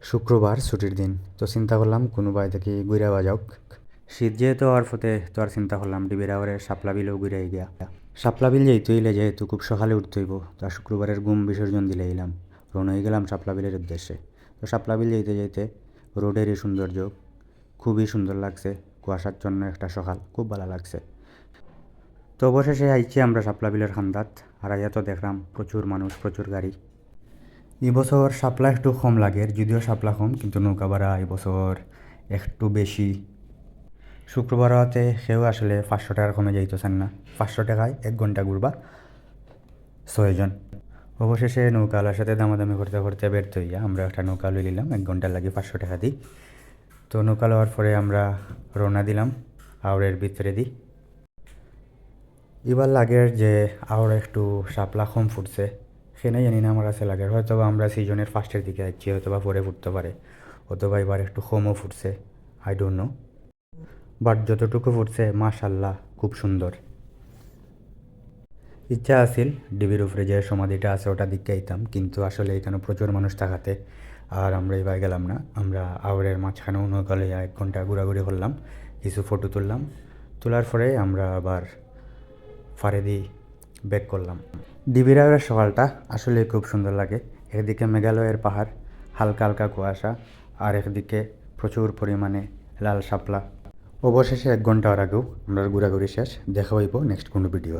শুক্রবার ছুটির দিন, তো চিন্তা করলাম কোনো বাড়ি থেকে ঘুরে যাওক। শীত যেহেতু হওয়ার ফতে তো আর চিন্তা করলাম ডিবিরাওয়ারে শাপলা বিলেও ঘুরে গিয়া। শাপলা বিল যেহেতু ইলে যেহেতু খুব সকালে উঠতে হইব, তা শুক্রবারের ঘুম বিসর্জন দিলে এলাম, রওনা হয়ে গেলাম শাপলা বিলের উদ্দেশ্যে। তো শাপলা বিল যেতে যেতে রোডেরই সৌন্দর্য খুবই সুন্দর লাগছে, কুয়াশাচ্ছন্ন একটা সকাল, খুব ভালো লাগছে। তো অবশেষে আইছি আমরা শাপলা বিলের খান্দাত, আর আইয়া তো দেখলাম প্রচুর মানুষ, প্রচুর গাড়ি। এবছর শাপলা একটু কম লাগে, যদিও শাপলা কম কিন্তু নৌকা ভাড়া এবছর একটু বেশি। শুক্রবার হতে সেও আসলে 500 টাকার কমে যাইতেছেন না, 500 টাকায় 1 ঘন্টা ঘুরবা 6 জন। অবশেষে নৌকাওয়ালার সাথে দামাদামি করতে করতে ব্যর্থ হইয়া আমরা একটা নৌকা লই নিলাম, 1 ঘন্টার লাগে 500 টাকা দিই। তো নৌকা লওয়ার পরে আমরা রওনা দিলাম আউড়ের ভিতরে দিই। এবার লাগের যে আউড় একটু শাপলা কম ফুটছে, সেটাই জানি না, আমার কাছে লাগে হয়তো বা আমরা সিজনের ফার্স্টের দিকে যাচ্ছি, হয়তো বা পরে ফুটতে পারে, অথবা এবার একটু কমও ফুটছে, আই ডোন্ট নো। বাট যতটুকু ফুটছে মাশাল্লাহ খুব সুন্দর। ইচ্ছা আছিল ডিবির উপরে যে সমাধিটা আছে ওটা দিকে আইতাম, কিন্তু আসলে এখানে প্রচুর মানুষ থাকাতে আর আমরা এবার গেলাম না। আমরা আউড়ের মাঝখানেও নৌকা লইয়া 1 ঘন্টা ঘোরাঘুরি করলাম, কিছু ফটো তুললাম, তোলার পরে আমরা আবার ফারে দিয়ে ব্যাক করলাম। ডিবিরাওয়ের সকালটা আসলে খুব সুন্দর লাগে। একদিকে মেঘালয়ের পাহাড়, হালকা হালকা কুয়াশা, আর একদিকে প্রচুর পরিমাণে লাল শাপলা। অবশেষে 1 ঘন্টার আগেও আমরা ঘোরাঘুরি শেষ, দেখা হইব নেক্সট কোনো ভিডিও।